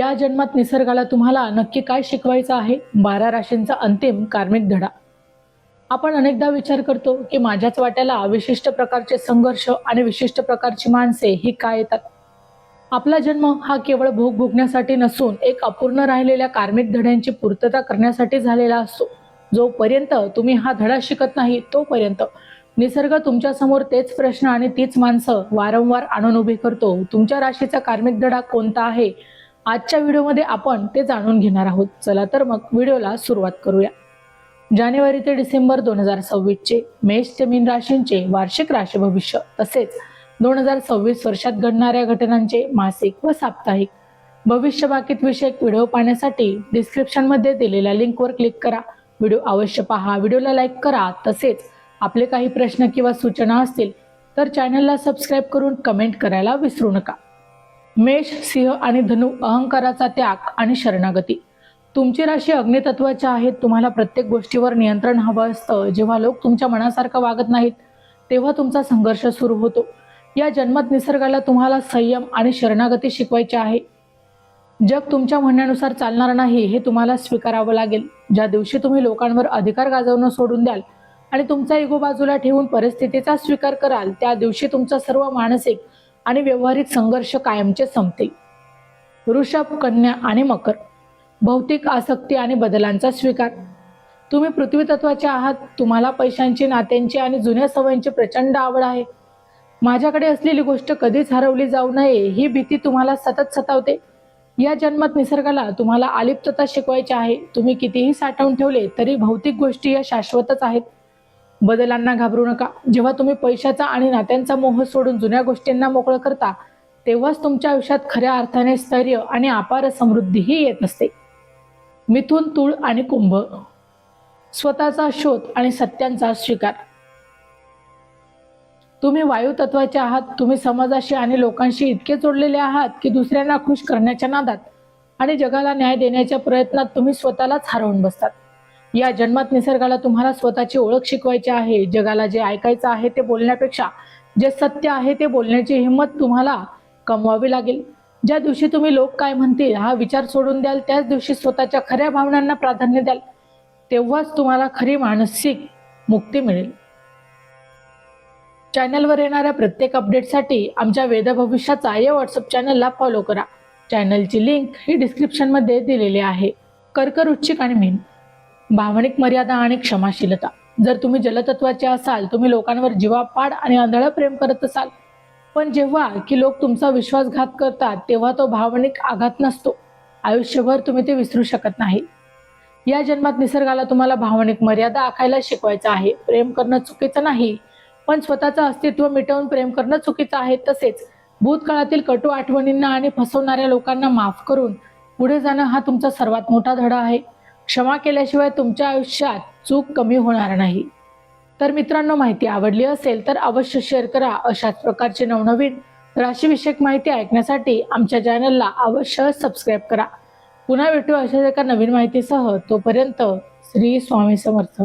या जन्मात निसर्गाला तुम्हाला नक्की काय शिकवायचं आहे? 12 राशींचा अंतिम कार्मिक धडा. आपण अनेकदा विचार करतो की माझ्याच वाट्याला विशिष्ट प्रकारचे संघर्ष आणि विशिष्ट प्रकारची माणसे ही काय येतात. आपला जन्म हा केवळ भोग भोगण्यासाठी नसून एक अपूर्ण राहिलेल्या कार्मिक धड्यांची पूर्तता करण्यासाठी झालेला असतो. जोपर्यंत तुम्ही हा धडा शिकत नाही तोपर्यंत निसर्ग तुमच्या समोर तेच प्रश्न आणि तीच माणसं वारंवार आणून उभी करतो. तुमच्या राशीचा कार्मिक धडा कोणता आहे? आजच्या व्हिडिओमध्ये आपण ते जाणून घेणार आहोत. चला तर मग व्हिडिओला सुरुवात करूया. जानेवारी ते डिसेंबर 2026 चे मेष ते मीन राशींचे वार्षिक राशी भविष्य तसेच 2026 वर्षात घडणाऱ्या घटनांचे मासिक व साप्ताहिक भविष्यवाकीत विषयक व्हिडिओ पाहण्यासाठी डिस्क्रिप्शन मध्ये दिलेल्या लिंकवर क्लिक करा. व्हिडिओ अवश्य पहा, व्हिडिओला लाईक करा. तसेच आपले काही प्रश्न किंवा सूचना असतील तर चॅनलला सबस्क्राईब करून कमेंट करायला विसरू नका. मेष, सिंह आणि धनु अहंकाराचा त्याग आणि शरणागती. तुमची राशी अग्नितत्वाच्या आहेत. तुम्हाला प्रत्येक गोष्टीवर नियंत्रण हवं असतं. जेव्हा लोक तुमच्या मनासारखं वागत नाहीत तेव्हा तुमचा संघर्ष सुरू होतो. या जन्मात निसर्गाला तुम्हाला संयम आणि शरणागती शिकवायची आहे. जग तुमच्या म्हणण्यानुसार चालणार नाही हे तुम्हाला स्वीकारावं लागेल. ज्या दिवशी तुम्ही लोकांवर अधिकार गाजवणं सोडून द्याल आणि तुमचा इगो बाजूला ठेवून परिस्थितीचा स्वीकार कराल त्या दिवशी तुमचा सर्व मानसिक आणि व्यवहारिक संघर्ष कायमचे संपतील. वृषभ, कन्या आणि मकर. भौतिक आसक्ती आणि बदलांचा स्वीकार. तुम्ही पृथ्वी तत्वाचे आहात. तुम्हाला पैशांची, नात्यांची आणि जुन्या सवयींची प्रचंड आवड आहे. माझ्याकडे असलेली गोष्ट कधीच हरवली जाऊ नये ही भीती तुम्हाला सतत सतावते. या जन्मात निसर्गाला तुम्हाला अलिप्तता शिकवायची आहे. तुम्ही कितीही साठवून ठेवले तरी भौतिक गोष्टी या शाश्वतच आहेत. बदलांना घाबरू नका. जेव्हा तुम्ही पैशाचा आणि नात्यांचा मोह सोडून जुन्या गोष्टींना मोकळं करता तेव्हाच तुमच्या आयुष्यात खऱ्या अर्थाने स्थैर्य आणि अपार समृद्धीही येत असते. मिथुन, तुळ आणि कुंभ. स्वतःचा शोध आणि सत्यांचा स्वीकार. तुम्ही वायू तत्वाचे आहात. तुम्ही समाजाशी आणि लोकांशी इतके जोडलेले आहात की दुसऱ्यांना खुश करण्याच्या नादात आणि जगाला न्याय देण्याच्या प्रयत्नात तुम्ही स्वतःलाच हरवून बसतात. या जन्मात निसर्गाला तुम्हाला स्वतःची ओळख शिकवायची आहे. जगाला जे ऐकायचं आहे ते बोलण्यापेक्षा जे सत्य आहे ते बोलण्याची हिंमत तुम्हाला कमवावी लागेल. ज्या दिवशी तुम्ही लोक काय म्हणतील हा विचार सोडून द्याल त्याच दिवशी स्वतःच्या खऱ्या भावनांना प्राधान्य द्याल तेव्हाच तुम्हाला खरी मानसिक मुक्ती मिळेल. चॅनलवर येणाऱ्या प्रत्येक अपडेटसाठी आमच्या वेद भविष्याचा या व्हॉट्सअप चॅनलला फॉलो करा. चॅनलची लिंक ही डिस्क्रिप्शन मध्ये दिलेली आहे. कर्क, वृश्चिक आणि मीन. भावनिक मर्यादा आणि क्षमाशीलता. जर तुम्ही जलतत्वाचे असाल तुम्ही लोकांवर जीवापाड आणि आंधळ प्रेम करत असाल, पण जेव्हा की लोक तुमचा विश्वासघात करतात तेव्हा तो भावनिक आघात नसतो. आयुष्यभर तुम्ही ते विसरू शकत नाही. या जन्मात निसर्गाला तुम्हाला भावनिक मर्यादा आखायला शिकवायचं आहे. प्रेम करणं चुकीचं नाही, पण स्वतःचं अस्तित्व मिटवून प्रेम करणं चुकीचं आहे. तसेच भूतकाळातील कटू आठवणींना आणि फसवणाऱ्या लोकांना माफ करून पुढे जाणं हा तुमचा सर्वात मोठा धडा आहे. क्षमा केल्याशिवाय तुमच्या आयुष्यात चूक कमी होणार नाही. तर मित्रांनो, माहिती आवडली असेल तर अवश्य शेअर करा. अशाच प्रकारचे नवनवीन राशीविषयक माहिती ऐकण्यासाठी आमच्या चॅनलला अवश्य सबस्क्राईब करा. पुन्हा भेटू अशाच एका नवीन माहितीसह. तोपर्यंत श्री स्वामी समर्थ.